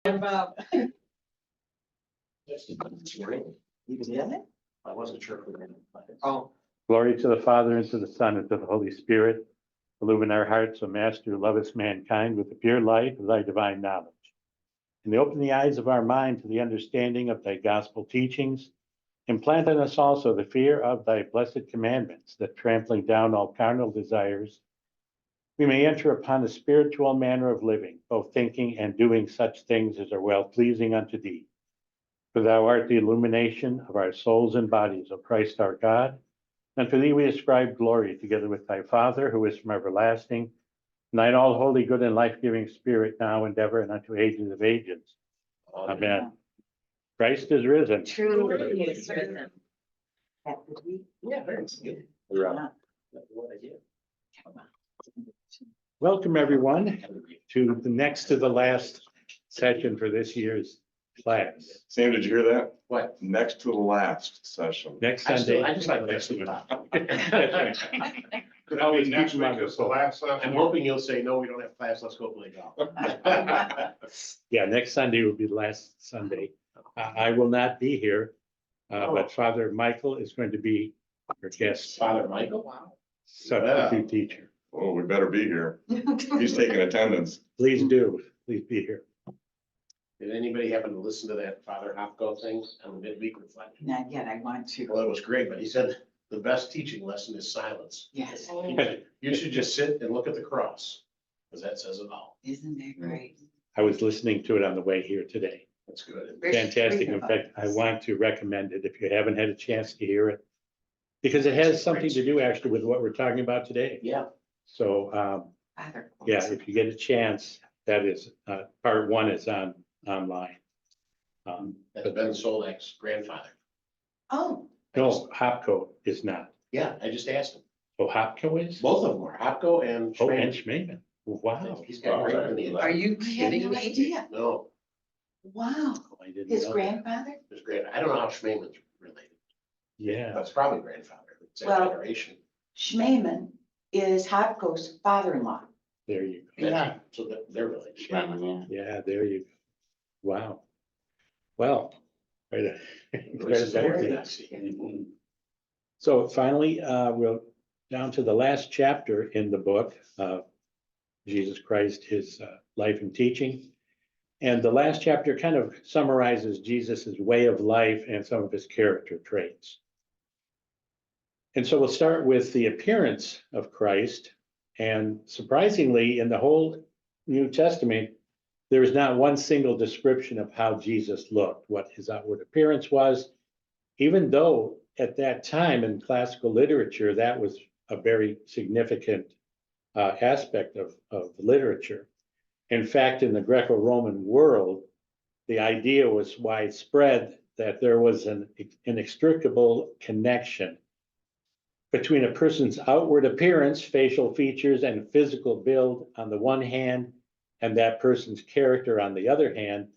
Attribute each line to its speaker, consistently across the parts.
Speaker 1: Bob.
Speaker 2: I wasn't sure if we were in.
Speaker 1: Oh,
Speaker 3: Glory to the Father, and to the Son, and to the Holy Spirit. Illumine our hearts, O Master, who lovest mankind with the pure light of thy divine knowledge. And open the eyes of our mind to the understanding of thy gospel teachings. Implant in us also the fear of thy blessed commandments, that trampling down all carnal desires, we may enter upon a spiritual manner of living, both thinking and doing such things as are well pleasing unto thee. For thou art the illumination of our souls and bodies, O Christ our God. And to thee we ascribe glory, together with thy Father, who is from everlasting, and thine all holy, good, and life-giving Spirit, now and ever, and unto ages of ages. Amen. Christ is risen.
Speaker 1: truly he is risen.
Speaker 2: Yeah, very good. What I did.
Speaker 3: Welcome, everyone, to the last session for this year's class.
Speaker 4: Sam, did you hear that?
Speaker 2: What?
Speaker 4: Next to the last session.
Speaker 3: Next
Speaker 2: I
Speaker 3: Sunday.
Speaker 2: just like next week.
Speaker 4: Could
Speaker 3: always keep
Speaker 4: next
Speaker 3: them on
Speaker 4: week
Speaker 3: the
Speaker 4: is the last
Speaker 2: I'm
Speaker 4: session?
Speaker 2: hoping you'll say, no, we don't have class, let's go play golf.
Speaker 3: Yeah, next Sunday will be the last Sunday. I will not be here, but Father Michael is going to be our guest
Speaker 2: Father Michael?
Speaker 3: substitute teacher.
Speaker 4: Oh, we better be here. He's taking attendance.
Speaker 3: Please do, please be here.
Speaker 2: Did anybody happen to listen to that Father Hopko thing on the midweek reflection?
Speaker 1: Not yet, I want to.
Speaker 2: Well, it was great, but he said the best teaching lesson is silence.
Speaker 1: Yes,
Speaker 2: You should just sit and look at the cross, because that says it all.
Speaker 1: isn't that great?
Speaker 3: I was listening to it on the way here today.
Speaker 2: That's good.
Speaker 1: There's
Speaker 3: Fantastic.
Speaker 1: three
Speaker 3: In
Speaker 1: of
Speaker 3: fact, I
Speaker 1: us.
Speaker 3: want to recommend it if you haven't had a chance to hear it. Because it has something to do actually with what we're talking about today.
Speaker 2: Yeah,
Speaker 3: So,
Speaker 1: Father.
Speaker 3: yeah, if you get a chance, that is, part one is online.
Speaker 2: that's Ben Solak's grandfather.
Speaker 1: Oh,
Speaker 3: No, Hopco is not.
Speaker 2: Yeah, I just asked him.
Speaker 3: Oh, Hopco is?
Speaker 2: Both of them are, Hopko and
Speaker 3: Oh, and
Speaker 2: Schmann.
Speaker 3: Schmaman. Wow.
Speaker 2: He's got great lineage.
Speaker 1: are you kidding me?
Speaker 2: No,
Speaker 1: Wow,
Speaker 3: Oh, I didn't
Speaker 1: his
Speaker 3: know that.
Speaker 1: grandfather?
Speaker 2: it's great. I don't know how Schman's related.
Speaker 3: Yeah,
Speaker 2: That's probably grandfather. It's that
Speaker 1: Well-
Speaker 2: generation.
Speaker 1: Schmaman is Hopko's father-in-law.
Speaker 3: there you go.
Speaker 1: Yeah.
Speaker 2: So they're related.
Speaker 3: Yeah, there you go. Wow. Well. Right.
Speaker 2: This is very nice.
Speaker 3: So finally, we're down to the last chapter in the book, Jesus Christ, his life and teaching. And the last chapter kind of summarizes Jesus's way of life and some of his character traits. And so we'll start with the appearance of Christ. And surprisingly, in the whole New Testament, there is not one single description of how Jesus looked, what his outward appearance was, even though at that time in classical literature, that was a very significant aspect of literature. In fact, in the Greco-Roman world, the idea was widespread that there was an inextricable connection between a person's outward appearance, facial features, and physical build on the one hand, and that person's character on the other hand.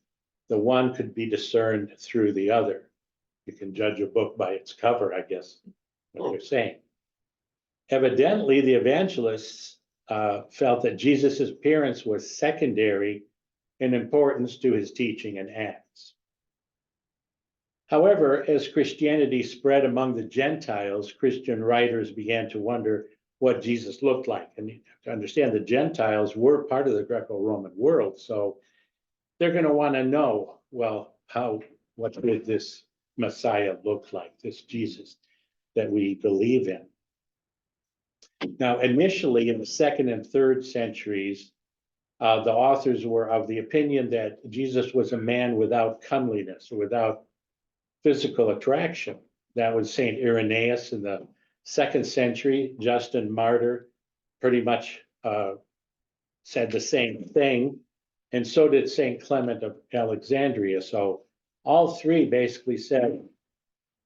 Speaker 3: The one could be discerned through the other. You can judge a book by its cover, I guess, what they're saying. Evidently, the evangelists felt that Jesus's appearance was secondary in importance to his teaching and acts. However, as Christianity spread among the Gentiles, Christian writers began to wonder what Jesus looked like. And to understand, the Gentiles were part of the Greco-Roman world, so they're going to want to know, well, what did this Messiah look like, this Jesus that we believe in? Now, initially, in the second and third centuries, the authors were of the opinion that Jesus was a man without comeliness, or without physical attraction. That was Saint Irenaeus in the second century. Justin Martyr pretty much said the same thing, and so did Saint Clement of Alexandria. So all three basically said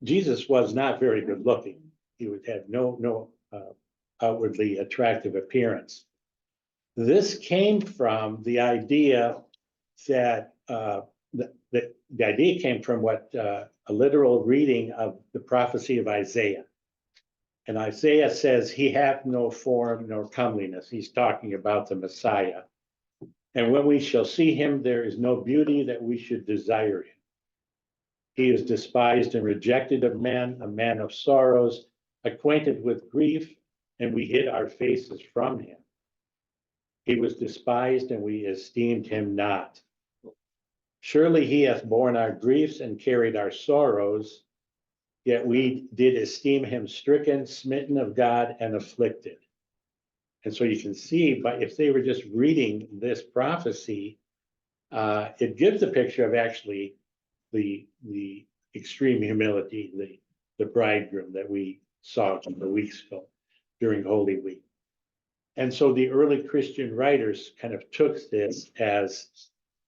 Speaker 3: Jesus was not very good looking. He would have no outwardly attractive appearance. This came from the idea that the idea came from what a literal reading of the prophecy of Isaiah. And Isaiah says, "He hath no form nor comeliness." He's talking about the Messiah. And when we shall see him, there is no beauty that we should desire him. He is despised and rejected of men, a man of sorrows, acquainted with grief, and we hid our faces from him. He was despised, and we esteemed him not. Surely he hath borne our griefs and carried our sorrows, yet we did esteem him stricken, smitten of God, and afflicted. And so you can see, but if they were just reading this prophecy, it gives a picture of actually the extreme humility, the bridegroom that we saw a couple of weeks ago during Holy Week. And so the early Christian writers kind of took this as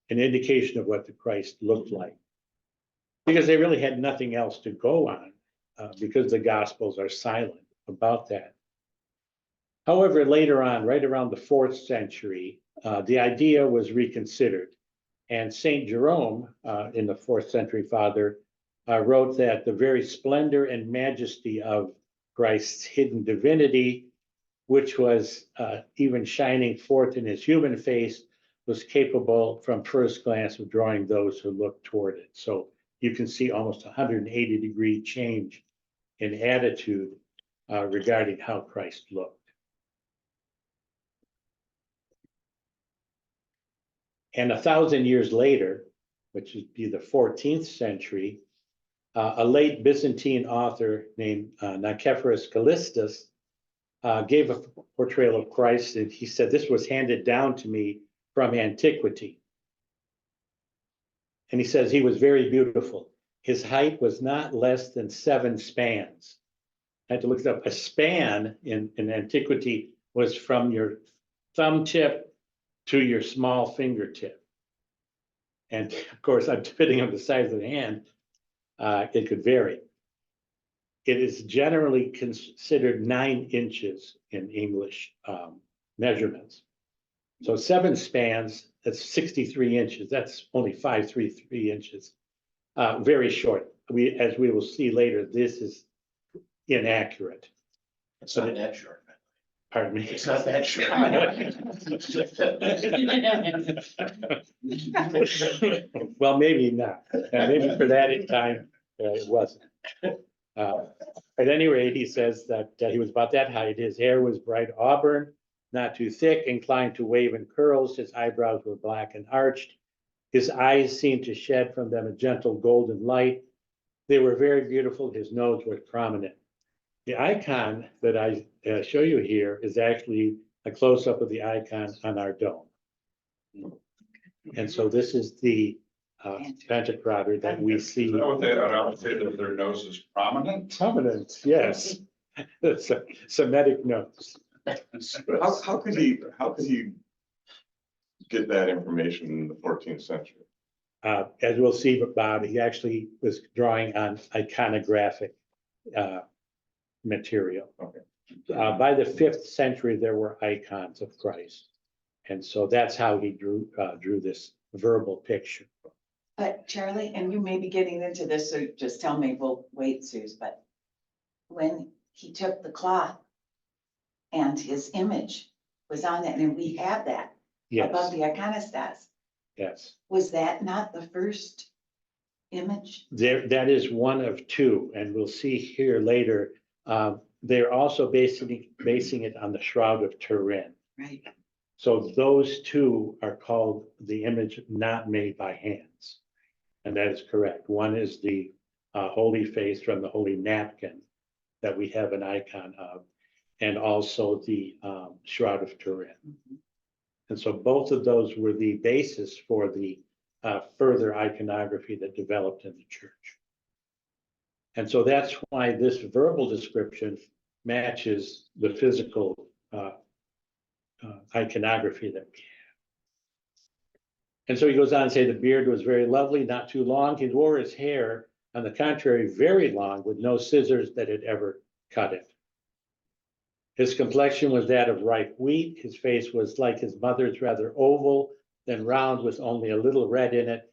Speaker 3: an indication of what the Christ looked like, because they really had nothing else to go on, because the Gospels are silent about that. However, later on, right around the 4th century, the idea was reconsidered. And Saint Jerome, in the 4th century father, wrote that the very splendor and majesty of Christ's hidden divinity, which was even shining forth in his human face, was capable from first glance of drawing those who looked toward it. So you can see almost 180-degree change in attitude regarding how Christ looked. And 1,000 years later, which would be the 14th century, a late Byzantine author named Nicephorus Callistus gave a portrayal of Christ, and he said, "This was handed down to me from antiquity." And he says he was very beautiful. His height was not less than 7 spans. I had to look it up. A span in antiquity was from your thumb tip to your small fingertip. And of course, depending on the size of the hand, it could vary. It is generally considered 9 inches in English measurements. So 7 spans, that's 63 inches. That's only 533 inches. Very short. As we will see later, this is inaccurate.
Speaker 2: It's not that short.
Speaker 3: Pardon me.
Speaker 2: It's not that short.
Speaker 3: Well, maybe not. Maybe for that in time, it wasn't. At any rate, he says that he was about that height. His hair was bright auburn, not too thick, inclined to wave in curls. His eyebrows were black and arched. His eyes seemed to shed from them a gentle golden light. They were very beautiful. His nose was prominent. The icon that I show you here is actually a close-up of the icon on our dome. And so this is the Pantocrator that we see.
Speaker 5: Is that what they, I would say that their nose is prominent?
Speaker 3: Prominent, yes. It's a Semitic nose.
Speaker 4: How could he get that information in the 14th century?
Speaker 3: As we'll see, Bob, he actually was drawing on iconographic material.
Speaker 4: Okay.
Speaker 3: By the 5th century, there were icons of Christ. And so that's how he drew this verbal picture.
Speaker 1: But Charlie, and you may be getting into this, so just tell me, we'll wait, Suze, but when he took the cloth and his image was on that, and we have that above
Speaker 3: Yes,
Speaker 1: the iconostas,
Speaker 3: yes.
Speaker 1: was that not the first image?
Speaker 3: That is one of 2, and we'll see here later. They're also basing it on the Shroud of Turin.
Speaker 1: Right.
Speaker 3: So those 2 are called the image not made by hands. And that is correct. One is the holy face from the holy napkin that we have an icon of, and also the Shroud of Turin. And so both of those were the basis for the further iconography that developed in the church. And so that's why this verbal description matches the physical iconography that we have. And so he goes on to say the beard was very lovely, not too long. He wore his hair, on the contrary, very long, with no scissors that had ever cut it. His complexion was that of ripe wheat. His face was like his mother's, rather oval than round, with only a little red in it.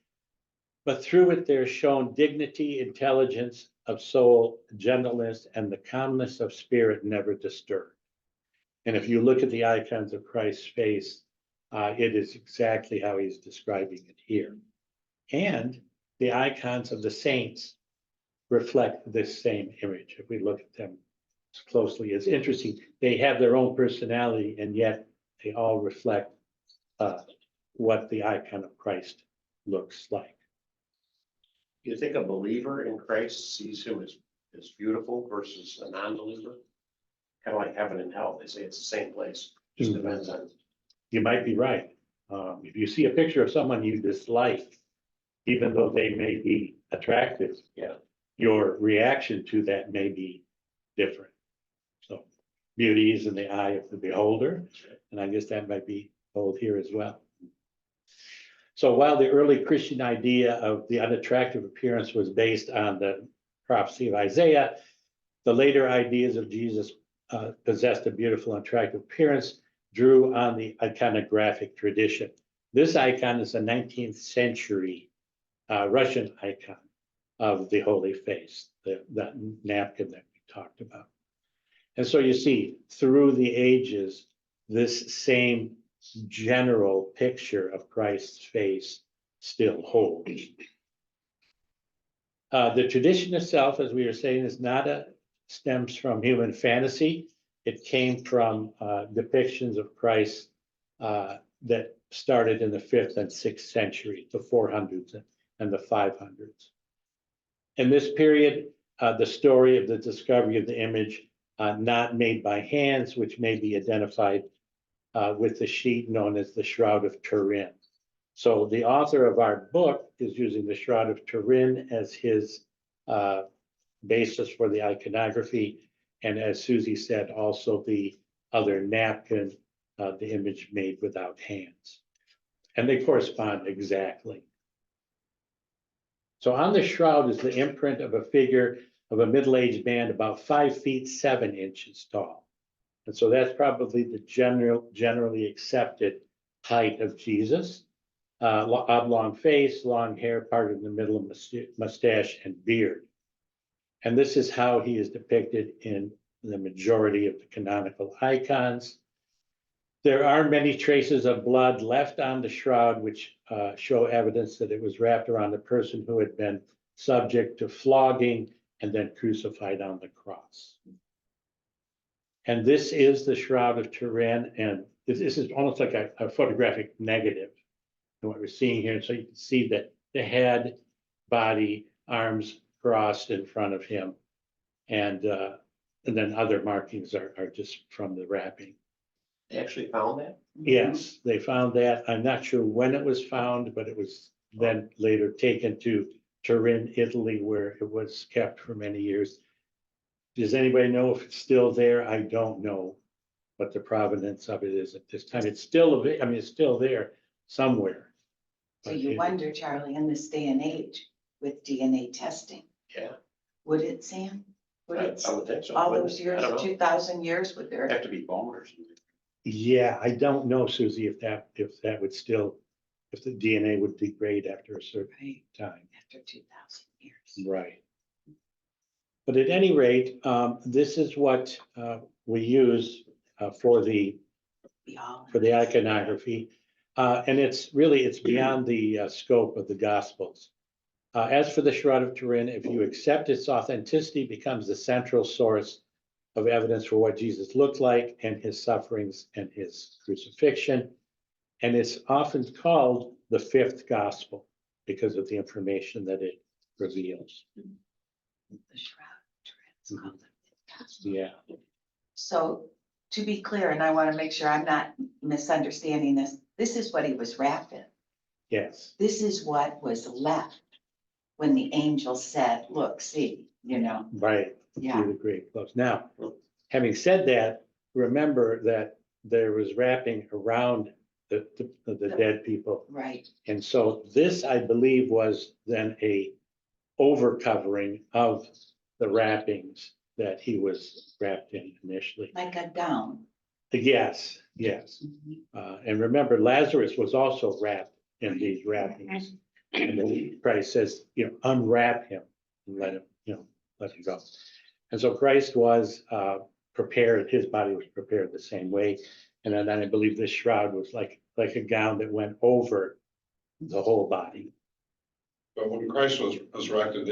Speaker 3: But through it there shone dignity, intelligence of soul, gentleness, and the calmness of spirit never disturbed. And if you look at the icons of Christ's face, It is exactly how he's describing it here. And the icons of the saints reflect this same image. If we look at them closely, it's interesting. They have their own personality, and yet they all reflect what the icon of Christ looks like.
Speaker 2: You think a believer in Christ sees him as beautiful versus a non-believer? Kind of like heaven and hell. They say it's the same place. Just
Speaker 3: Mhm.
Speaker 2: depends on.
Speaker 3: You might be right. If you see a picture of someone you dislike, even though they may be attractive,
Speaker 2: Yeah.
Speaker 3: your reaction to that may be different. So beauty is in the eye of the beholder, and I guess that might be told here as well. So while the early Christian idea of the unattractive appearance was based on the prophecy of Isaiah, the later ideas of Jesus possessed a beautiful and attractive appearance, drew on the iconographic tradition. This icon is a 19th century Russian icon of the Holy Face, that napkin that we talked about. And so you see, through the ages, this same general picture of Christ's face still holds. The tradition itself, as we were saying, stems from human fantasy. It came from depictions of Christ that started in the 5th and 6th century, the 400s and the 500s. In this period, the story of the discovery of the image not made by hands, which may be identified with the sheet known as the Shroud of Turin. So the author of our book is using the Shroud of Turin as his basis for the iconography. And as Susie said, also the other napkin, the image made without hands. And they correspond exactly. So on the shroud is the imprint of a figure of a middle-aged man about 5 feet 7 inches tall. And so that's probably the generally accepted height of Jesus. Oblong face, long hair parted in the middle of mustache and beard. And this is how he is depicted in the majority of the canonical icons. There are many traces of blood left on the shroud, which show evidence that it was wrapped around a person who had been subject to flogging and then crucified on the cross. And this is the Shroud of Turin, and this is almost like a photographic negative of what we're seeing here. So you can see that the head, body, arms crossed in front of him, and then other markings are just from the wrapping.
Speaker 2: They actually found that?
Speaker 3: Yes, they found that. I'm not sure when it was found, but it was then later taken to Turin, Italy, where it was kept for many years. Does anybody know if it's still there? I don't know what the provenance of it is at this time. It's still, it's still there somewhere.
Speaker 1: So you wonder, Charlie, in this day and age with DNA testing,
Speaker 2: Yeah,
Speaker 1: would it, Sam? Would it,
Speaker 2: I would think so.
Speaker 1: all
Speaker 2: wouldn't
Speaker 1: those
Speaker 2: it?
Speaker 1: years,
Speaker 2: I don't know.
Speaker 1: 2,000 years, would there?
Speaker 2: Have to be bone or something.
Speaker 3: Yeah, I don't know, Susie, if that would still, if the DNA would degrade after a certain
Speaker 1: Right,
Speaker 3: time.
Speaker 1: after 2,000 years.
Speaker 3: Right. But at any rate, this is what we use for the iconography. And it's beyond the scope of the Gospels. As for the Shroud of Turin, if you accept its authenticity, it becomes the central source of evidence for what Jesus looked like and his sufferings and his crucifixion. And it's often called the fifth gospel because of the information that it reveals.
Speaker 1: The Shroud of Turin, it's called the fifth gospel.
Speaker 3: Yeah.
Speaker 1: So to be clear, and I want to make sure I'm not misunderstanding this, this is what he was wrapped in.
Speaker 3: Yes.
Speaker 1: This is what was left when the angel said, look, see,
Speaker 3: Right.
Speaker 1: yeah,
Speaker 3: To the grave clothes. Now, having said that, remember that there was wrapping around the dead people.
Speaker 1: right.
Speaker 3: And so this, I believe, was then a overcovering of the wrappings that he was wrapped in initially.
Speaker 1: Like a gown.
Speaker 3: Yes, yes. And remember, Lazarus was also wrapped in these wrappings. And then Christ says, unwrap him and let him go. And so Christ was prepared, his body was prepared the same way. And then I believe this shroud was like like a gown that went over the whole body.
Speaker 5: But when Christ was resurrected,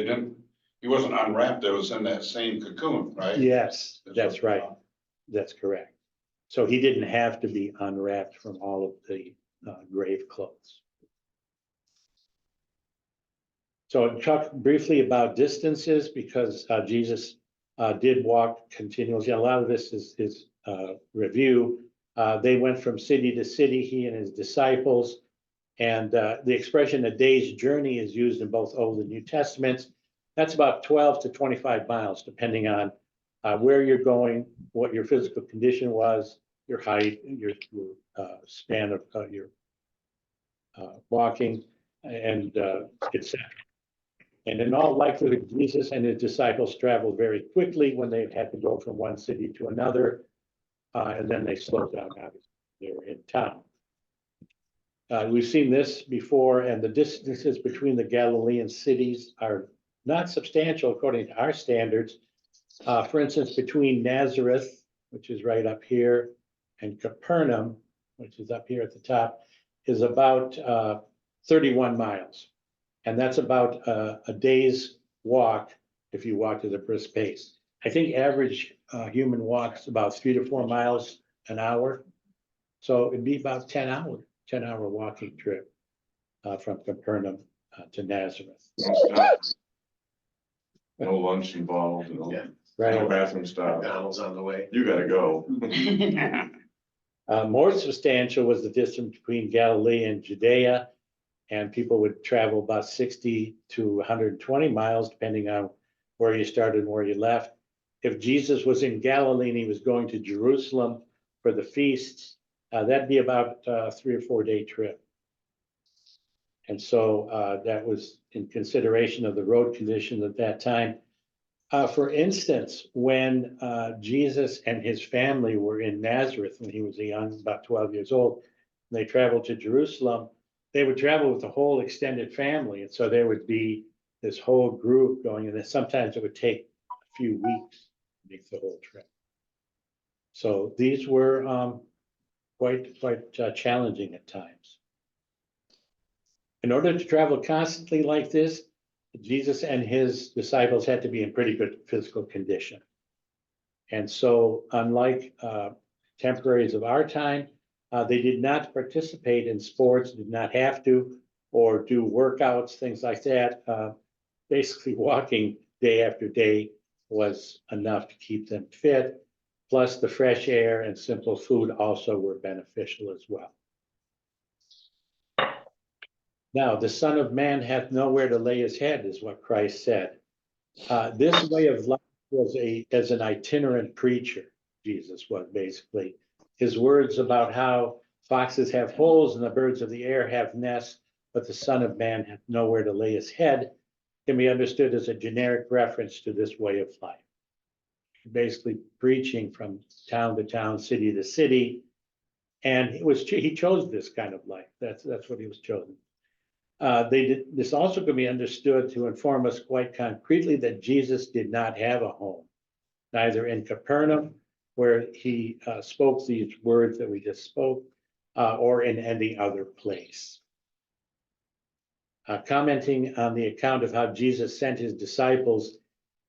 Speaker 5: he wasn't unwrapped, it was in that same cocoon, right?
Speaker 3: Yes, that's
Speaker 5: what-
Speaker 3: right. That's correct. So he didn't have to be unwrapped from all of the grave clothes. So talk briefly about distances because Jesus did walk continuously. A lot of this is review. They went from city to city, he and his disciples. And the expression a day's journey is used in both Old and New Testaments. That's about 12 to 25 miles, depending on where you're going, what your physical condition was, your height, your span of your walking, and etc. And in all likelihood, Jesus and his disciples traveled very quickly when they had to go from one city to another, and then they slowed down. Obviously, they were in town. We've seen this before, and the distances between the Galilean cities are not substantial according to our standards. For instance, between Nazareth, which is right up here, and Capernaum, which is up here at the top, is about 31 miles. And that's about a day's walk if you walk at a brisk pace. I think average human walks about 3 to 4 miles an hour. So it'd be about 10-hour walking trip from Capernaum to Nazareth.
Speaker 4: No stop. No lunch involved, no
Speaker 2: Yeah.
Speaker 4: no bathroom stop.
Speaker 2: McDonald's on the way.
Speaker 4: You gotta go.
Speaker 3: More substantial was the distance between Galilee and Judea, and people would travel about 60 to 120 miles, depending on where you started and where you left. If Jesus was in Galilee and he was going to Jerusalem for the feasts, that'd be about a 3 or 4 day trip. And so that was in consideration of the road conditions at that time. For instance, when Jesus and his family were in Nazareth when he was young, about 12 years old, and they traveled to Jerusalem, they would travel with the whole extended family. And so there would be this whole group going, and then sometimes it would take a few weeks to make the whole trip. So these were quite challenging at times. In order to travel constantly like this, Jesus and his disciples had to be in pretty good physical condition. And so unlike contemporaries of our time, they did not participate in sports, did not have to, or do workouts, things like that. Basically walking day after day was enough to keep them fit. Plus the fresh air and simple food also were beneficial as well. Now, the Son of Man hath nowhere to lay his head, is what Christ said. This way of life was as an itinerant preacher, Jesus was basically. His words about how foxes have holes and the birds of the air have nests, but the Son of Man hath nowhere to lay his head, can be understood as a generic reference to this way of life. Basically preaching from town to town, city to city. And he chose this kind of life. That's what he was chosen. This also can be understood to inform us quite concretely that Jesus did not have a home, neither in Capernaum, where he spoke these words that we just spoke, or in any other place. Commenting on the account of how Jesus sent his disciples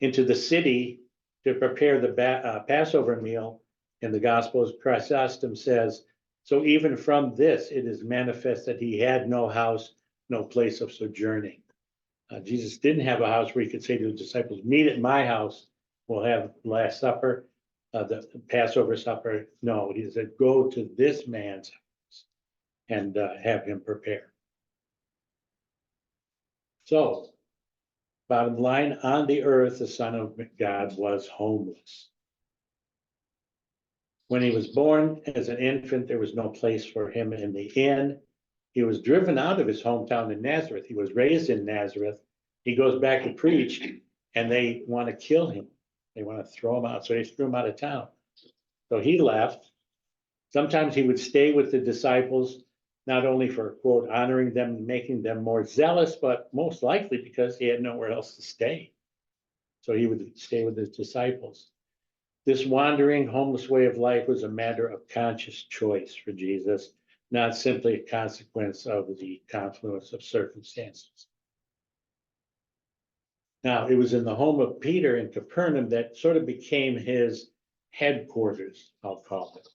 Speaker 3: into the city to prepare the Passover meal in the Gospels, Chrysostom says, so even from this, it is manifest that he had no house, no place of sojourning. Jesus didn't have a house where he could say to his disciples, meet at my house, we'll have Last Supper, the Passover supper. No, he said, go to this man's house and have him prepare. So, bottom line, on the earth, the Son of God was homeless. When he was born as an infant, there was no place for him in the inn. He was driven out of his hometown in Nazareth. He was raised in Nazareth. He goes back to preach, and they want to kill him. They want to throw him out. So they threw him out of town. So he left. Sometimes he would stay with the disciples, not only for, quote, honoring them and making them more zealous, but most likely because he had nowhere else to stay. So he would stay with his disciples. This wandering, homeless way of life was a matter of conscious choice for Jesus, not simply a consequence of the confluence of circumstances. Now, it was in the home of Peter in Capernaum that sort of became his headquarters, I'll call it.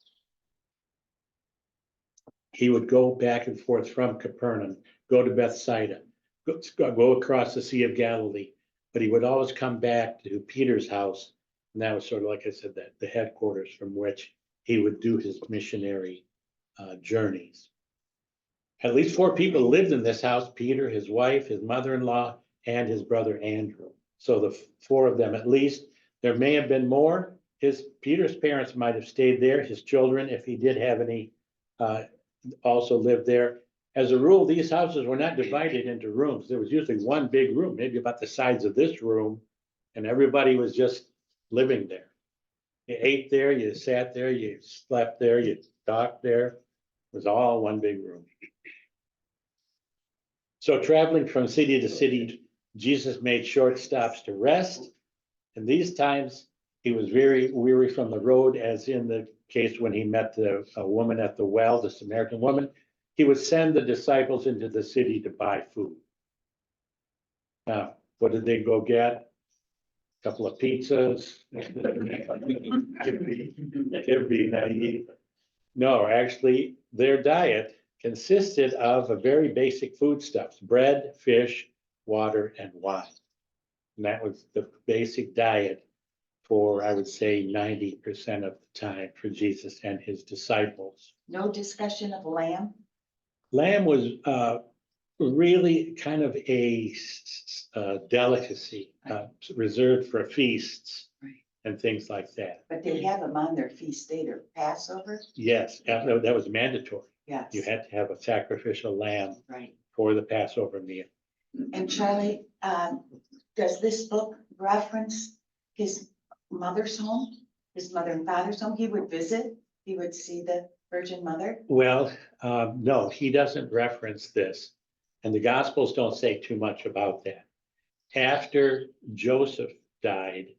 Speaker 3: He would go back and forth from Capernaum, go to Bethsaida, go across the Sea of Galilee, but he would always come back to Peter's house. And that was sort of, like I said, the headquarters from which he would do his missionary journeys. At least 4 people lived in this house: Peter, his wife, his mother-in-law, and his brother Andrew. So the 4 of them at least. There may have been more. Peter's parents might have stayed there. His children, if he did have any, also lived there. As a rule, these houses were not divided into rooms. There was usually one big room, maybe about the size of this room, and everybody was just living there. You ate there, you sat there, you slept there, you talked there. It was all one big room. So traveling from city to city, Jesus made short stops to rest. And these times he was very weary from the road, as in the case when he met a woman at the well, the Samaritan woman. He would send the disciples into the city to buy food. Now, what did they go get? A couple of pizzas. Could be naive. No, actually, their diet consisted of a very basic foodstuffs: bread, fish, water, and wine. And that was the basic diet for, I would say, 90% of the time for Jesus and his disciples.
Speaker 1: No discussion of lamb?
Speaker 3: Lamb was really kind of a delicacy reserved for feasts
Speaker 1: Right.
Speaker 3: and things like that.
Speaker 1: But they have them on their feast day, their Passover?
Speaker 3: Yes, that was mandatory.
Speaker 1: Yes.
Speaker 3: You had to have a sacrificial lamb
Speaker 1: Right.
Speaker 3: for the Passover meal.
Speaker 1: And Charlie, does this book reference his mother's home, his mother and father's home? He would visit, he would see the Virgin Mother?
Speaker 3: Well, no, he doesn't reference this, and the Gospels don't say too much about that. After Joseph died,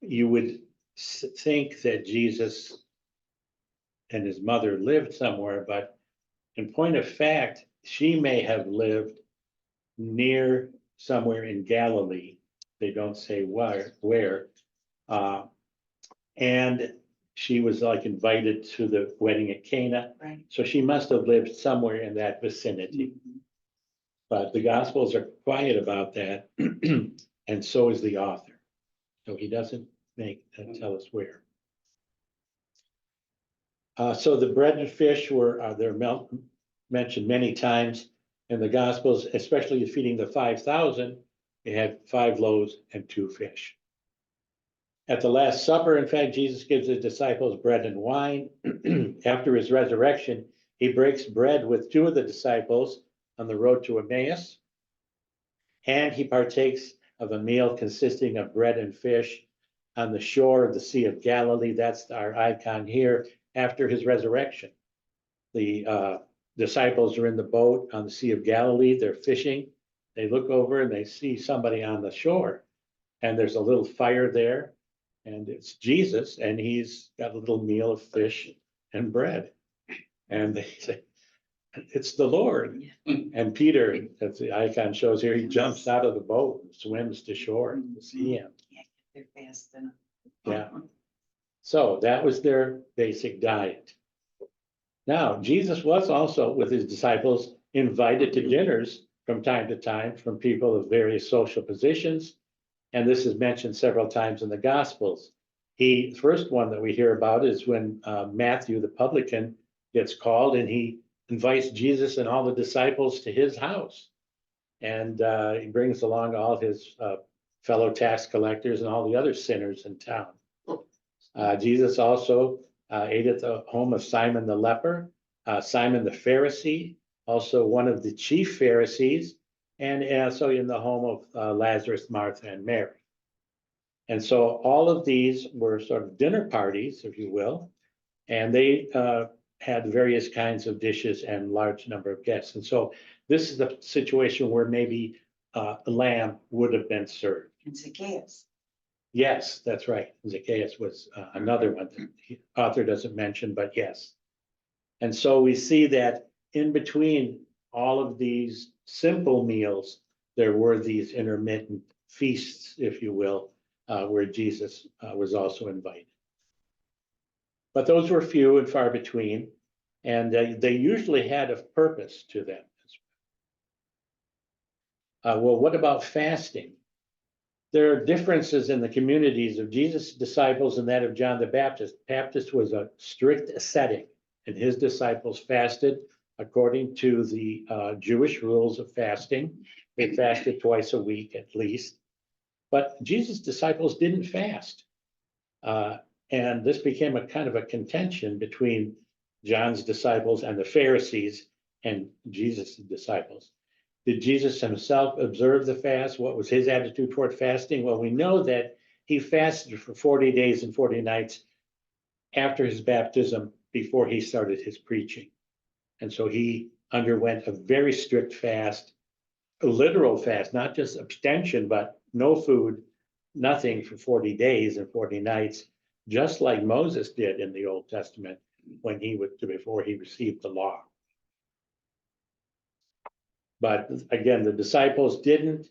Speaker 3: you would think that Jesus and his mother lived somewhere, but in point of fact, she may have lived near somewhere in Galilee. They don't say where. And she was like invited to the wedding at Cana.
Speaker 1: Right.
Speaker 3: So she must have lived somewhere in that vicinity. But the Gospels are quiet about that, and so is the author. So he doesn't tell us where. So the bread and fish they're mentioned many times in the Gospels, especially feeding the 5,000. They had 5 loaves and 2 fish. At the Last Supper, in fact, Jesus gives his disciples bread and wine. After his resurrection, he breaks bread with 2 of the disciples on the road to Emmaus, and he partakes of a meal consisting of bread and fish on the shore of the Sea of Galilee. That's our icon here. After his resurrection, the disciples are in the boat on the Sea of Galilee. They're fishing. They look over and they see somebody on the shore, and there's a little fire there, and it's Jesus, and he's got a little meal of fish and bread. And they say, "It's the Lord." And Peter, as the icon shows here, he jumps out of the boat and swims to shore to see him.
Speaker 1: They're fast enough.
Speaker 3: Yeah. So that was their basic diet. Now, Jesus was also, with his disciples, invited to dinners from time to time from people of various social positions. And this is mentioned several times in the Gospels. The first one that we hear about is when Matthew, the publican, gets called, and he invites Jesus and all the disciples to his house. And he brings along all his fellow tax collectors and all the other sinners in town. Jesus also ate at the home of Simon the leper, Simon the Pharisee, also one of the chief Pharisees, and also in the home of Lazarus, Martha, and Mary. And so all of these were sort of dinner parties, if you will, and they had various kinds of dishes and large number of guests. And so this is the situation where maybe a lamb would have been served.
Speaker 1: And Zacchaeus.
Speaker 3: Yes, that's right. Zacchaeus was another one that the author doesn't mention, but yes. And so we see that in between all of these simple meals, there were these intermittent feasts, if you will, where Jesus was also invited. But those were few and far between, and they usually had a purpose to them. Well, what about fasting? There are differences in the communities of Jesus' disciples and that of John the Baptist. Baptist was a strict ascetic, and his disciples fasted according to the Jewish rules of fasting. They fasted twice a week at least. But Jesus' disciples didn't fast. And this became a kind of a contention between John's disciples and the Pharisees and Jesus' disciples. Did Jesus himself observe the fast? What was his attitude toward fasting? Well, we know that he fasted for 40 days and 40 nights after his baptism, before he started his preaching. And so he underwent a very strict fast, a literal fast, not just abstention, but no food, nothing for 40 days and 40 nights, just like Moses did in the Old Testament when before he received the law. But again, the disciples didn't.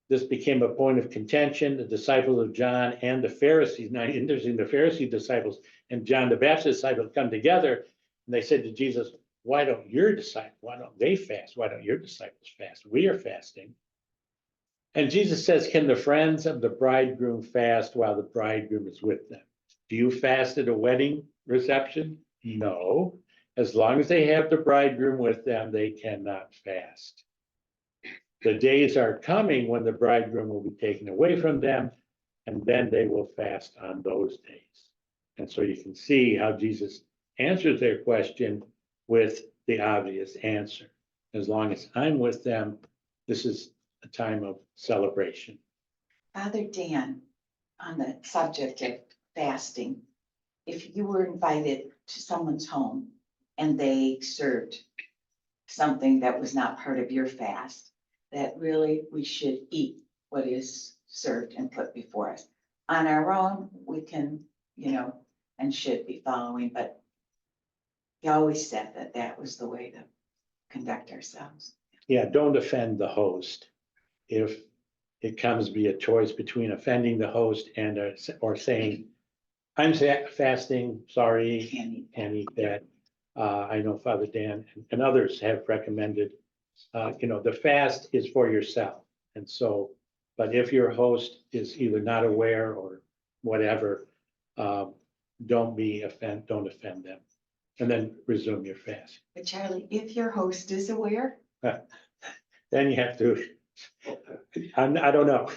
Speaker 3: This became a point of contention. The disciples of John and the Pharisees, now interesting, the Pharisee disciples and John the Baptist disciples come together, and they said to Jesus, why don't they fast? Why don't your disciples fast? We are fasting. And Jesus says, can the friends of the bridegroom fast while the bridegroom is with them? Do you fast at a wedding reception? No. As long as they have the bridegroom with them, they cannot fast. The days are coming when the bridegroom will be taken away from them, and then they will fast on those days. And so you can see how Jesus answers their question with the obvious answer. As long as I'm with them, this is a time of celebration.
Speaker 1: Father Dan, on the subject of fasting, if you were invited to someone's home and they served something that was not part of your fast, that really we should eat what is served and put before us. On our own, we can, and should be following, but he always said that that was the way to conduct ourselves.
Speaker 3: Yeah, don't offend the host. If it comes to be a choice between offending the host and or saying, I'm fasting, sorry, can't eat that. I know Father Dan and others have recommended, the fast is for yourself. And so, but if your host is either not aware or whatever, don't offend them. And then resume your fast.
Speaker 1: But Charlie, if your host is aware.
Speaker 3: Then you have to, I don't know.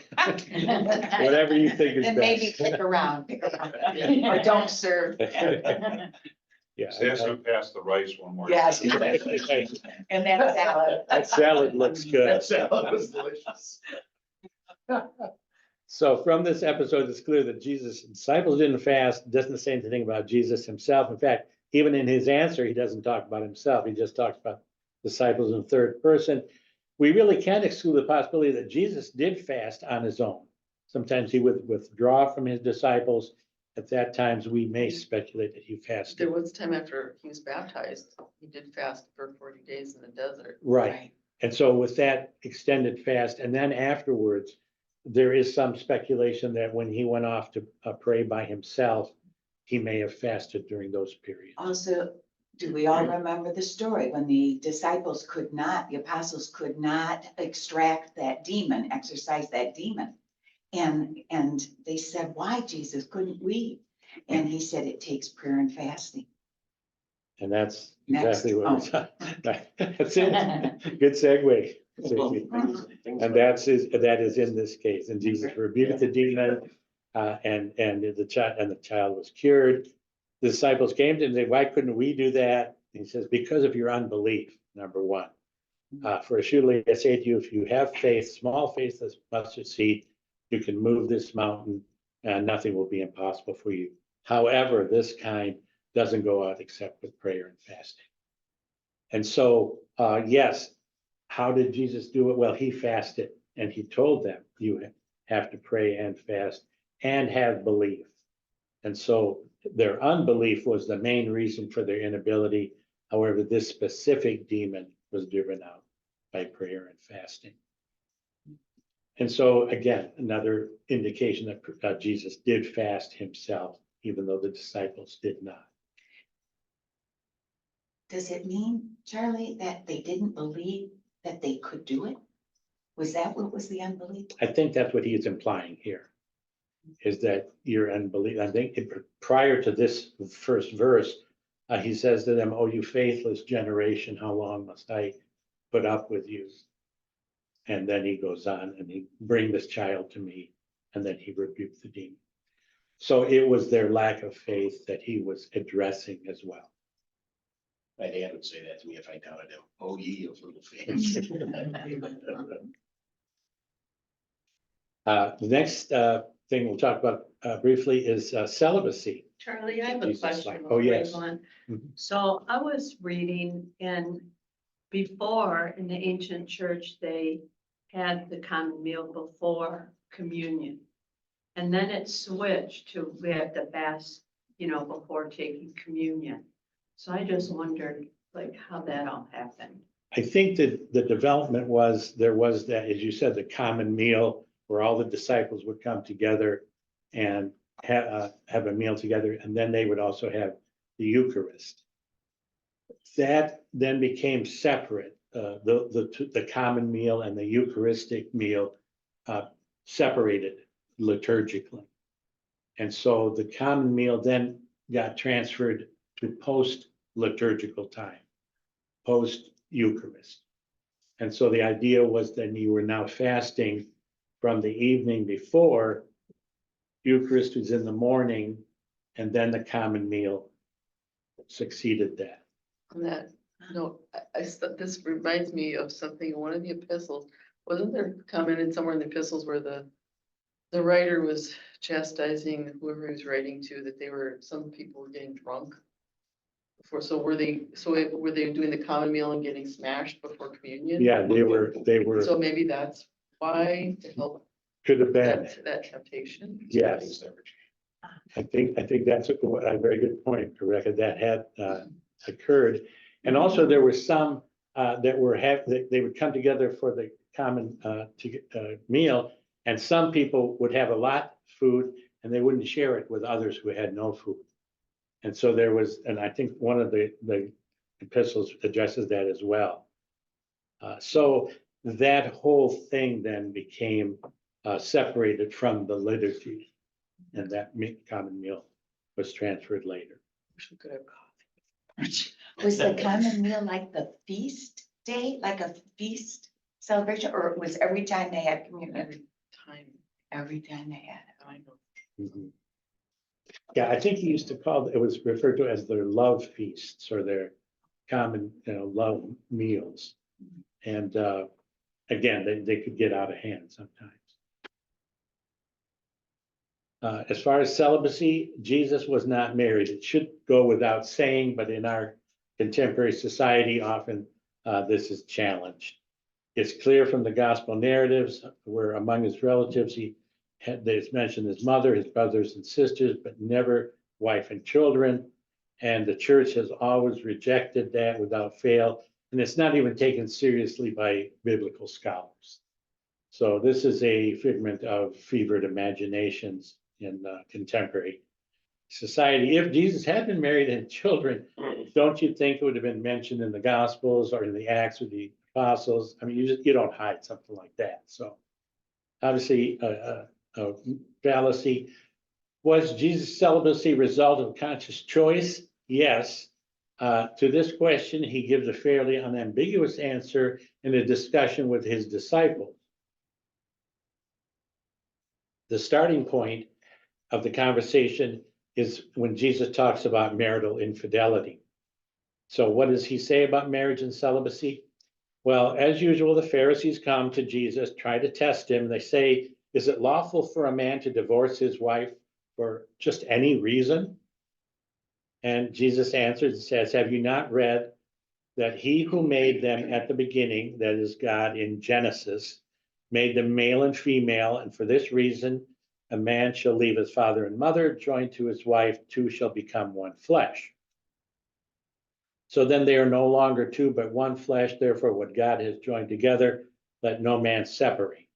Speaker 3: Whatever you think is
Speaker 1: Then maybe
Speaker 3: best.
Speaker 1: pick around, or don't serve.
Speaker 3: Yeah.
Speaker 5: Say us to pass the rice one more.
Speaker 1: Yes.
Speaker 5: time.
Speaker 1: And that salad.
Speaker 3: That salad looks good.
Speaker 2: That salad was delicious.
Speaker 3: So from this episode, it's clear that Jesus' disciples didn't fast, doesn't say anything about Jesus himself. In fact, even in his answer, he doesn't talk about himself. He just talks about disciples in third person. We really can't exclude the possibility that Jesus did fast on his own. Sometimes he would withdraw from his disciples. At that times, we may speculate that he fasted.
Speaker 6: There was time after he was baptized, he did fast for 40 days in the desert.
Speaker 3: Right. And so with that extended fast, and then afterwards, there is some speculation that when he went off to pray by himself, he may have fasted during those periods.
Speaker 1: Also, do we all remember the story when the apostles could not extract that demon, exorcise that demon? And they said, why, Jesus, couldn't we? And he said, it takes prayer and fasting.
Speaker 3: And that's
Speaker 1: Next.
Speaker 3: exactly what we're That's it. Good segue. And that is in this case. And Jesus rebuked the demon, and the child was cured. The disciples came to him and said, why couldn't we do that? And he says, because of your unbelief, number one. For assuredly I say to you, if you have faith, small faith as mustard seed, you can move this mountain and nothing will be impossible for you. However, this kind doesn't go out except with prayer and fasting. And so, yes, how did Jesus do it? Well, he fasted and he told them, you have to pray and fast and have belief. And so their unbelief was the main reason for their inability However, this specific demon was driven out by prayer and fasting. And so again, another indication that Jesus did fast himself, even though the disciples did not.
Speaker 1: Does it mean, Charlie, that they didn't believe that they could do it? Was that what was the unbelief?
Speaker 3: I think that's what he is implying here, is that your unbelief. I think prior to this first verse, he says to them, "Oh, you faithless generation, how long must I put up with you?" And then he goes on and he bring this child to me, and then he rebuked the demon. So it was their lack of faith that he was addressing as well.
Speaker 2: My dad would say that to me if I doubted him. Oh, ye of little faith.
Speaker 3: The next thing we'll talk about briefly is celibacy.
Speaker 7: Charlie, I have a
Speaker 3: Jesus'
Speaker 7: question.
Speaker 3: life. Oh,
Speaker 7: before you
Speaker 3: yes.
Speaker 7: go on.
Speaker 3: Mhm.
Speaker 7: So I was reading and before in the ancient church, they had the common meal before communion. And then it switched to we had the fast, before taking communion. So I just wondered like how that all happened.
Speaker 3: I think that the development was, there was that, as you said, the common meal where all the disciples would come together and have a meal together, and then they would also have the Eucharist. That then became separate. The common meal and the Eucharistic meal separated liturgically. And so the common meal then got transferred to post-liturgical time, post-Eucharist. And so the idea was that you were now fasting from the evening before, Eucharist was in the morning, and then the common meal succeeded that.
Speaker 6: On that note, this reminds me of something in one of the epistles. Wasn't there commented somewhere in the epistles where the writer was chastising whoever he was writing to, some people were getting drunk before, were they doing the common meal and getting smashed before communion?
Speaker 3: Yeah, they were,
Speaker 6: So maybe that's why to help
Speaker 3: could have been,
Speaker 6: that temptation.
Speaker 3: yes. I think that's a very good point, Rebecca, that had occurred. And also there were some that they would come together for the common meal, and some people would have a lot of food and they wouldn't share it with others who had no food. And so there was, and I think one of the epistles addresses that as well. So that whole thing then became separated from the liturgy, and that common meal was transferred later.
Speaker 6: Wish we could have coffee.
Speaker 1: Was the common meal like the feast day, like a feast celebration, or it was every time they had communion?
Speaker 6: Every time,
Speaker 1: Every time they had it.
Speaker 6: I know.
Speaker 3: Mhm. Yeah, I think he used to call, it was referred to as their love feasts or their common, love meals. And again, they could get out of hand sometimes. As far as celibacy, Jesus was not married. It should go without saying, but in our contemporary society, often this is challenged. It's clear from the gospel narratives where among his relatives, there's mentioned his mother, his brothers and sisters, but never wife and children. And the church has always rejected that without fail. And it's not even taken seriously by biblical scholars. So this is a figment of fevered imaginations in contemporary society. If Jesus had been married and children, don't you think it would have been mentioned in the Gospels or in the Acts of the Apostles? I mean, you don't hide something like that. So obviously a fallacy. Was Jesus' celibacy a result of conscious choice? Yes. To this question, he gives a fairly unambiguous answer in a discussion with his disciples. The starting point of the conversation is when Jesus talks about marital infidelity. So what does he say about marriage and celibacy? Well, as usual, the Pharisees come to Jesus, try to test him. They say, is it lawful for a man to divorce his wife for just any reason? And Jesus answers and says, have you not read that he who made them at the beginning, that is God in Genesis, made them male and female, and for this reason, a man shall leave his father and mother, joined to his wife, two shall become one flesh. So then they are no longer two, but one flesh. Therefore, what God has joined together, let no man separate.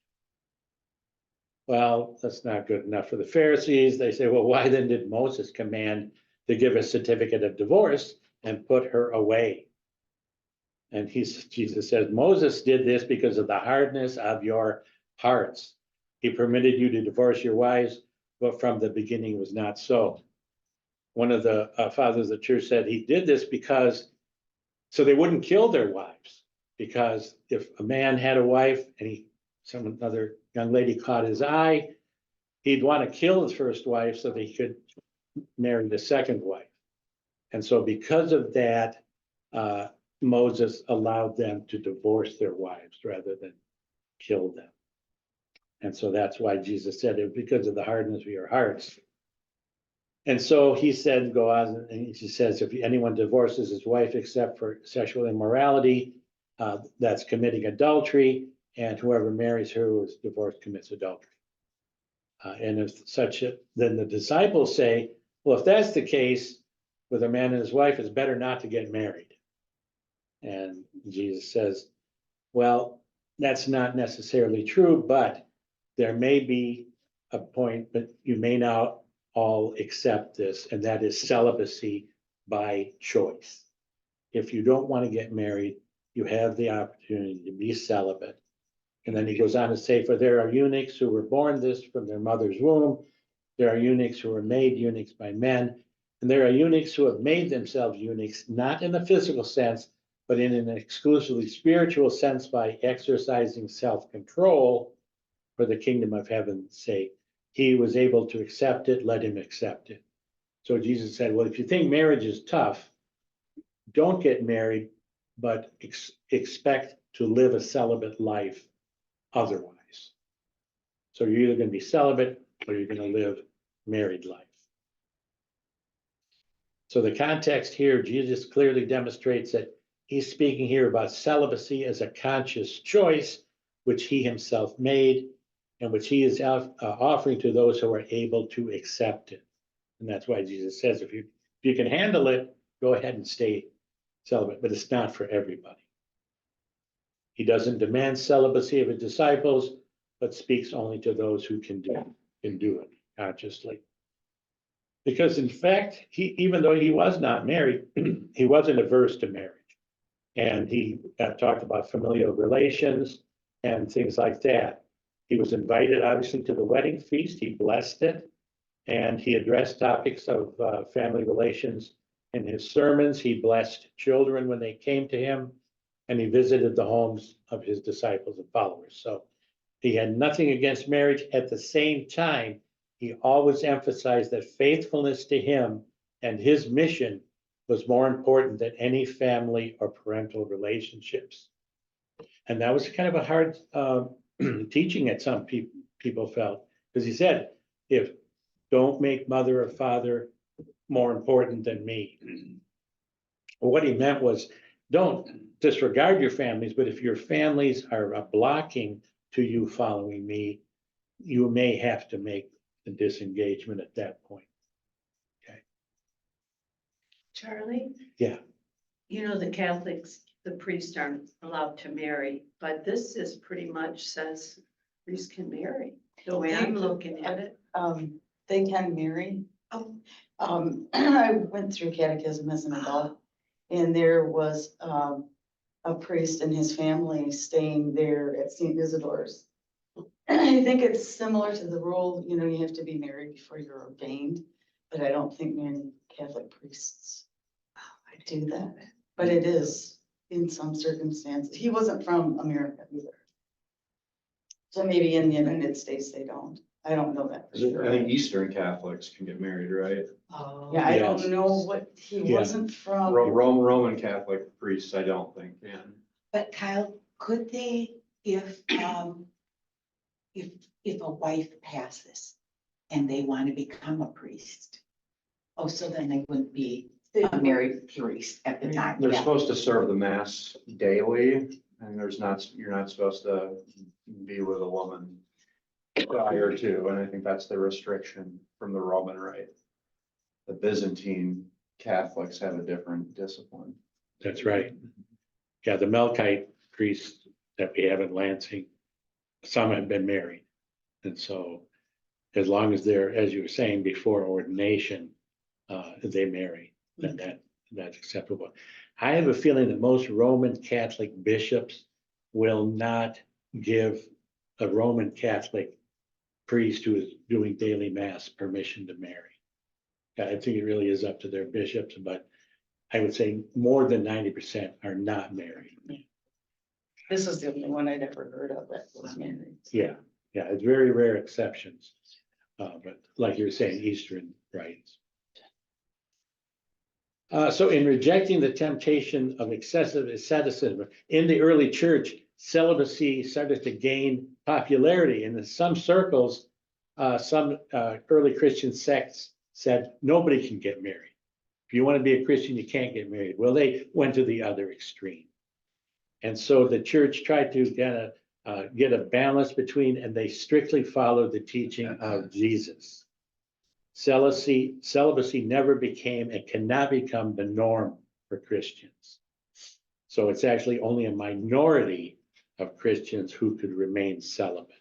Speaker 3: Well, that's not good enough for the Pharisees. They say, well, why then did Moses command to give a certificate of divorce and put her away? And Jesus says, Moses did this because of the hardness of your hearts. He permitted you to divorce your wives, but from the beginning was not so. One of the fathers of the church said he did this because so they wouldn't kill their wives. Because if a man had a wife and another young lady caught his eye, he'd want to kill his first wife so that he could marry the second wife. And so because of that, Moses allowed them to divorce their wives rather than kill them. And so that's why Jesus said it, because of the hardness of your hearts. And so he said, go on, and he says, if anyone divorces his wife except for sexual immorality, that's committing adultery, and whoever marries her who is divorced commits adultery. And if then the disciples say, well, if that's the case with a man and his wife, it's better not to get married. And Jesus says, well, that's not necessarily true, but there may be a point, but you may not all accept this, and that is celibacy by choice. If you don't want to get married, you have the opportunity to be celibate. And then he goes on to say, for there are eunuchs who were born this from their mother's womb. There are eunuchs who are made eunuchs by men. And there are eunuchs who have made themselves eunuchs, not in the physical sense, but in an exclusively spiritual sense by exercising self-control for the kingdom of heaven's sake. He was able to accept it, let him accept it. So Jesus said, well, if you think marriage is tough, don't get married, but expect to live a celibate life otherwise. So you're either going to be celibate or you're going to live married life. So the context here, Jesus clearly demonstrates that he's speaking here about celibacy as a conscious choice, which he himself made and which he is offering to those who are able to accept it. And that's why Jesus says, if you can handle it, go ahead and stay celibate, but it's not for everybody. He doesn't demand celibacy of his disciples, but speaks only to those who can do it consciously. Because in fact, even though he was not married, he wasn't averse to marriage. And he talked about familial relations and things like that. He was invited, obviously, to the wedding feast. He blessed it. And he addressed topics of family relations in his sermons. He blessed children when they came to him. And he visited the homes of his disciples and followers. So he had nothing against marriage. At the same time, he always emphasized that faithfulness to him and his mission was more important than any family or parental relationships. And that was kind of a hard teaching that some people felt, because he said, if don't make mother or father more important than me. Well, what he meant was, don't disregard your families, but if your families are blocking to you following me, you may have to make the disengagement at that point. Okay.
Speaker 7: Charlie?
Speaker 3: Yeah.
Speaker 7: You know, the Catholics, the priests aren't allowed to marry, but this is pretty much says priests can marry, the way I'm looking at it.
Speaker 8: They can marry. I went through catechism as an adult, and there was, a priest and his family staying there at St. Isidore's. I think it's similar to the rule, you know, you have to be married before you're ordained, but I don't think many Catholic priests do that. But it is in some circumstances. He wasn't from America either. So maybe in the United States, they don't. I don't know that for sure.
Speaker 9: I think Eastern Catholics can get married, right?
Speaker 8: Yeah, I
Speaker 3: Yes.
Speaker 8: don't know what, he
Speaker 3: Yeah.
Speaker 8: wasn't from.
Speaker 9: Roman Catholic priests, I don't think can.
Speaker 1: But Kyle, could they, if a wife passes and they want to become a priest? Oh, so then they wouldn't be a married priest at the time.
Speaker 9: They're
Speaker 1: Yeah.
Speaker 9: supposed to serve the mass daily, and you're not supposed to be with a woman prior to, and I think that's the restriction from the Roman rite. The Byzantine Catholics have a different discipline.
Speaker 3: That's right. Yeah, the Melkite priests that we have in Lansing, some have been married. And so as long as they're, as you were saying before ordination, they marry, then that's acceptable. I have a feeling that most Roman Catholic bishops will not give a Roman Catholic priest who is doing daily mass permission to marry. I think it really is up to their bishops, but I would say more than 90% are not married.
Speaker 8: This is the only one I'd ever heard of that was married.
Speaker 3: Yeah, it's very rare exceptions. But like you were saying, Eastern rites. So in rejecting the temptation of excessive asceticism, in the early church, celibacy started to gain popularity. And in some circles, some early Christian sects said, nobody can get married. If you want to be a Christian, you can't get married. Well, they went to the other extreme. And so the church tried to get a balance between, and they strictly followed the teaching of Jesus. Celibacy never became and cannot become the norm for Christians. So it's actually only a minority of Christians who could remain celibate.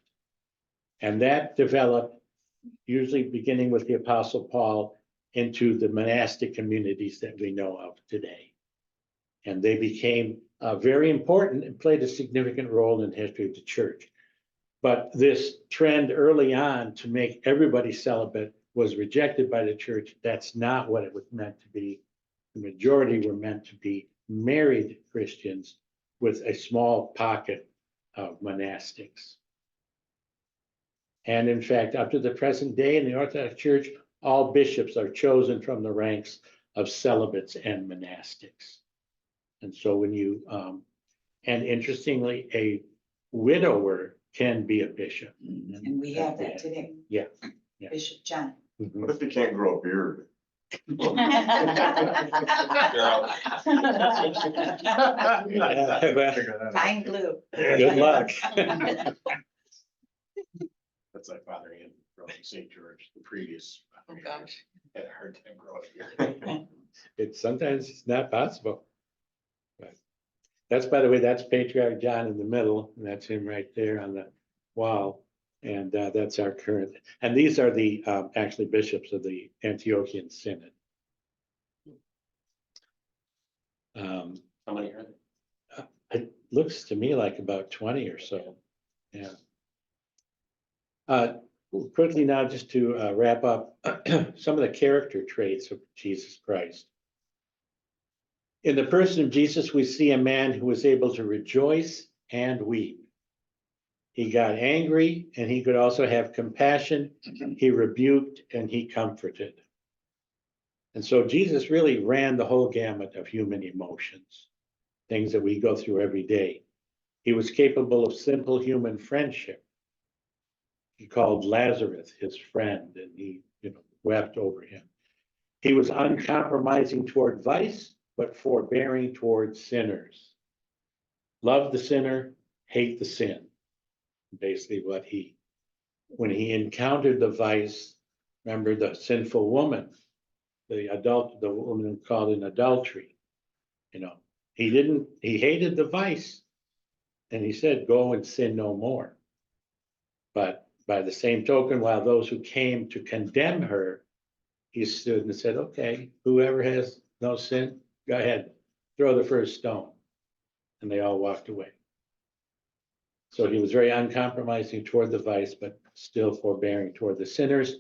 Speaker 3: And that developed, usually beginning with the Apostle Paul, into the monastic communities that we know of today. And they became very important and played a significant role in the history of the church. But this trend early on to make everybody celibate was rejected by the church. That's not what it was meant to be. The majority were meant to be married Christians with a small pocket of monastics. And in fact, up to the present day in the Orthodox Church, all bishops are chosen from the ranks of celibates and monastics. And so when you, and interestingly, a widower can be a bishop.
Speaker 1: And we have that today.
Speaker 3: Yeah.
Speaker 1: Bishop John.
Speaker 4: What if you can't grow a beard?
Speaker 1: Fine glue.
Speaker 3: Good luck.
Speaker 2: That's like Father Andrew from St. George, the previous.
Speaker 6: Oh, gosh.
Speaker 2: Had a hard time growing here.
Speaker 3: Sometimes it's not possible. But that's, by the way, that's Patriarch John in the middle, and that's him right there on the wall. And that's our current, and these are the actually bishops of the Antiochian Synod.
Speaker 2: How many are there?
Speaker 3: It looks to me like about 20 or so. Yeah. Quickly now, just to wrap up some of the character traits of Jesus Christ. In the person of Jesus, we see a man who was able to rejoice and weep. He got angry and he could also have compassion. He rebuked and he comforted. And so Jesus really ran the whole gamut of human emotions, things that we go through every day. He was capable of simple human friendship. He called Lazarus his friend and he, wept over him. He was uncompromising toward vice, but forbearing toward sinners. Love the sinner, hate the sin. Basically when he encountered the vice, remember the sinful woman, the woman called in adultery, he hated the vice and he said, go and sin no more. But by the same token, while those who came to condemn her, he stood and said, okay, whoever has no sin, go ahead, throw the first stone. And they all walked away. So he was very uncompromising toward the vice, but still forbearing toward the sinners.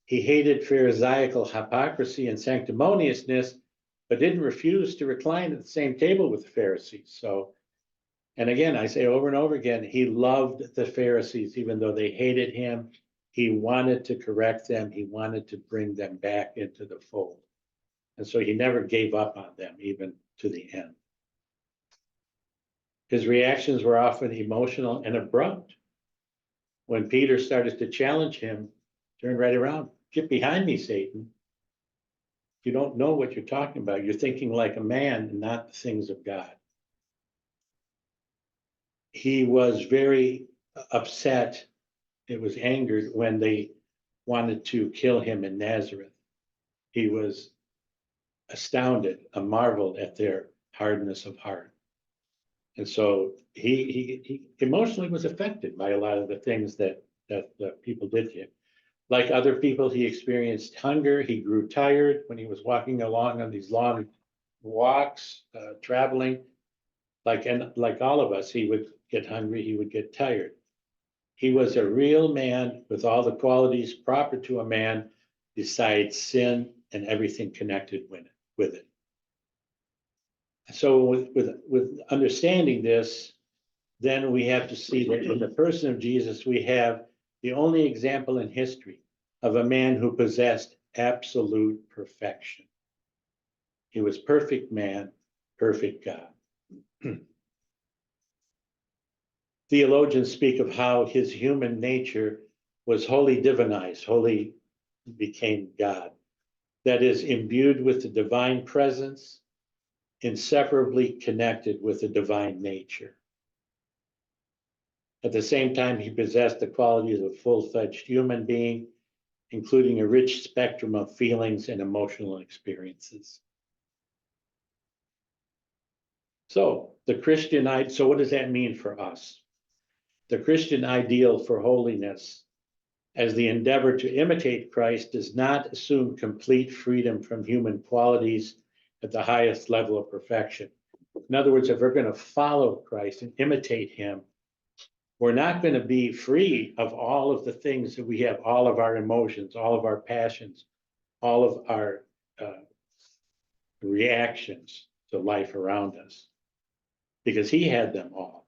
Speaker 3: He hated Pharisaical hypocrisy and sanctimoniousness, but didn't refuse to recline at the same table with the Pharisees. And again, I say over and over again, he loved the Pharisees, even though they hated him. He wanted to correct them. He wanted to bring them back into the fold. And so he never gave up on them, even to the end. His reactions were often emotional and abrupt. When Peter started to challenge him, turned right around, get behind me, Satan. You don't know what you're talking about. You're thinking like a man and not the things of God. He was very upset. It was angered when they wanted to kill him in Nazareth. He was astounded, marveled at their hardness of heart. And so he emotionally was affected by a lot of the things that people did to him. Like other people, he experienced hunger. He grew tired when he was walking along on these long walks, traveling. Like all of us, he would get hungry, he would get tired. He was a real man with all the qualities proper to a man, besides sin and everything connected with it. So with understanding this, then we have to see that in the person of Jesus, we have the only example in history of a man who possessed absolute perfection. He was perfect man, perfect God. Theologians speak of how his human nature was wholly divinized, wholly became God. That is, imbued with the divine presence, inseparably connected with the divine nature. At the same time, he possessed the qualities of a full-fledged human being, including a rich spectrum of feelings and emotional experiences. So what does that mean for us? The Christian ideal for holiness as the endeavor to imitate Christ does not assume complete freedom from human qualities at the highest level of perfection. In other words, if we're going to follow Christ and imitate him, we're not going to be free of all of the things that we have, all of our emotions, all of our passions, all of our reactions to life around us, because he had them all.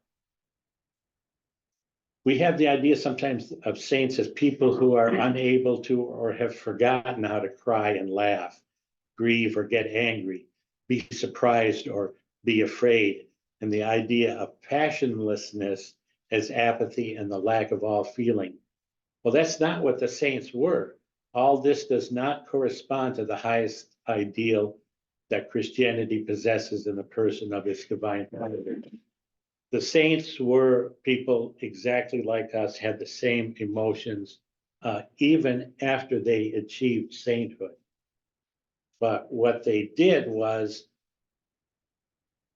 Speaker 3: We have the idea sometimes of saints as people who are unable to or have forgotten how to cry and laugh, grieve or get angry, be surprised or be afraid, and the idea of passionlessness as apathy and the lack of all feeling. Well, that's not what the saints were. All this does not correspond to the highest ideal that Christianity possesses in the person of its divine Father. The saints were people exactly like us, had the same emotions, even after they achieved sainthood. But what they did was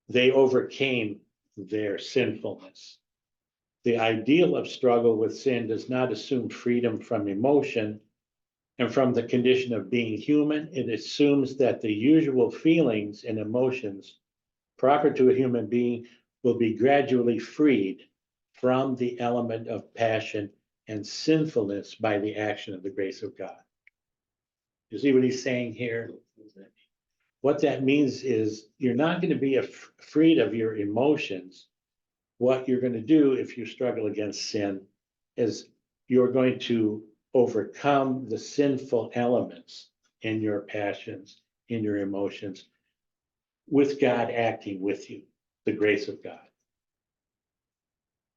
Speaker 3: they overcame their sinfulness. The ideal of struggle with sin does not assume freedom from emotion and from the condition of being human. It assumes that the usual feelings and emotions proper to a human being will be gradually freed from the element of passion and sinfulness by the action of the grace of God. You see what he's saying here? What that means is you're not going to be freed of your emotions. What you're going to do if you struggle against sin is you're going to overcome the sinful elements in your passions, in your emotions, with God acting with you, the grace of God.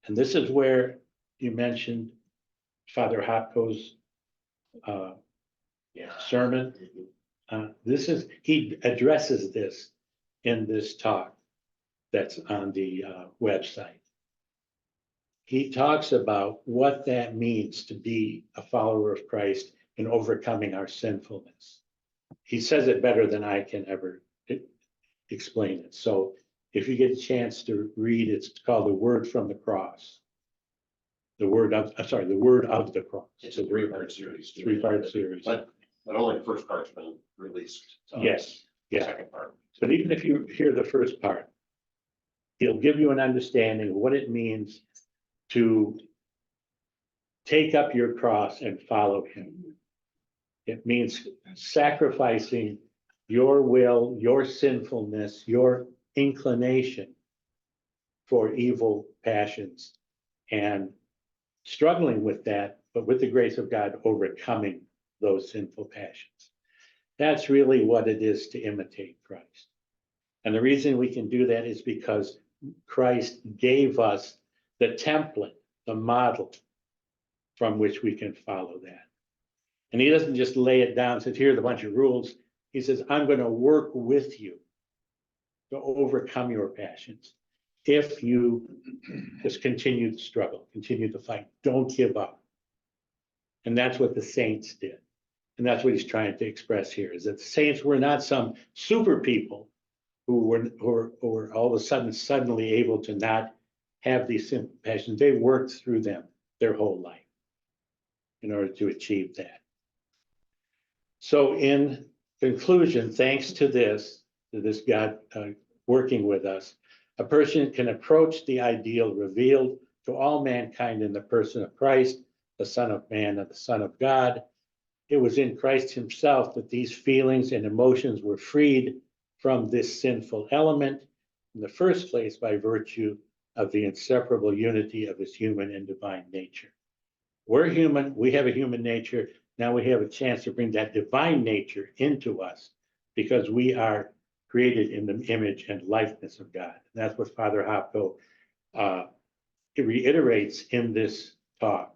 Speaker 3: And this is where you mentioned Father Hopko's sermon. He addresses this in this talk that's on the website. He talks about what that means to be a follower of Christ in overcoming our sinfulness. He says it better than I can ever explain it. So if you get a chance to read, it's called The Word from the Cross. The Word of the Cross.
Speaker 2: It's a three-part series.
Speaker 3: Three-part series.
Speaker 2: But only the first part's been released.
Speaker 3: Yes,
Speaker 2: The
Speaker 3: yeah.
Speaker 2: second part.
Speaker 3: But even if you hear the first part, he'll give you an understanding of what it means to take up your cross and follow him. It means sacrificing your will, your sinfulness, your inclination for evil passions and struggling with that, but with the grace of God, overcoming those sinful passions. That's really what it is to imitate Christ. And the reason we can do that is because Christ gave us the template, the model from which we can follow that. And he doesn't just lay it down, says, here's a bunch of rules. He says, I'm going to work with you to overcome your passions. If you just continue to struggle, continue to fight, don't give up. And that's what the saints did. And that's what he's trying to express here, is that the saints were not some super people who were all of a sudden suddenly able to not have these simple passions. They worked through them their whole life in order to achieve that. So in conclusion, thanks to this God working with us, a person can approach the ideal revealed to all mankind in the person of Christ, the Son of Man and the Son of God. It was in Christ himself that these feelings and emotions were freed from this sinful element in the first place by virtue of the inseparable unity of his human and divine nature. We're human, we have a human nature. Now we have a chance to bring that divine nature into us because we are created in the image and likeness of God. And that's what Father Hopko reiterates in this talk,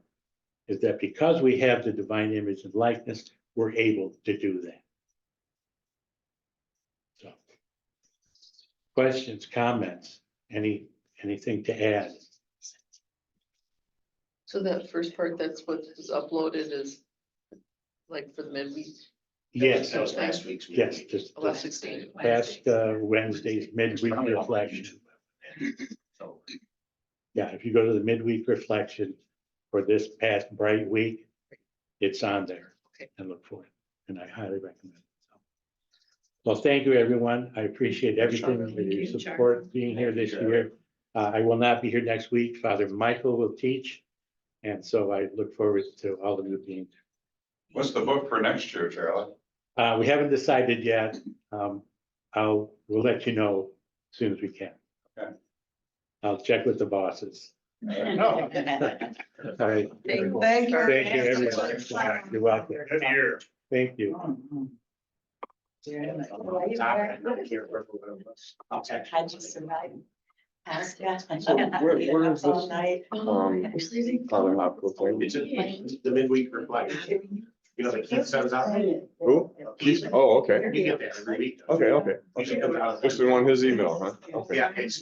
Speaker 3: is that because we have the divine image and likeness, we're able to do that. So, questions, comments, anything to add?
Speaker 6: So that first part, that's what is uploaded is like for the midweek,
Speaker 3: Yes,
Speaker 2: That was last week's.
Speaker 3: yes,
Speaker 2: meeting.
Speaker 3: just
Speaker 6: last 16.
Speaker 3: past Wednesday's midweek reflection.
Speaker 2: So,
Speaker 3: Yeah, if you go to the midweek reflection for this past bright week, it's on there.
Speaker 6: Okay.
Speaker 3: And look for it, and I highly recommend it. So, well, thank you, everyone. I appreciate everything, your support being here this year. I will not be here next week. Father Michael will teach. And so I look forward to all of you being
Speaker 5: What's the book for next year, Charlie?
Speaker 3: there. We haven't decided yet. We'll let you know as soon as we can.
Speaker 5: Okay.
Speaker 3: I'll check with the bosses.
Speaker 5: No.
Speaker 3: All right.
Speaker 7: Thank you.
Speaker 3: Thank you, everyone. You're welcome.
Speaker 2: Good year.
Speaker 3: Thank you.
Speaker 2: I'll text
Speaker 1: How'd you survive? Ask that.
Speaker 4: Where is
Speaker 1: All
Speaker 4: this?
Speaker 1: night.
Speaker 4: Father Hopko thing.
Speaker 2: It's in the midweek reflection. You know, the kid sends out.
Speaker 4: Who? Oh, okay.
Speaker 2: You get that every week.
Speaker 4: Okay.
Speaker 2: Usually comes out.
Speaker 4: Just in one of his email, huh? Okay.
Speaker 2: Yeah, it's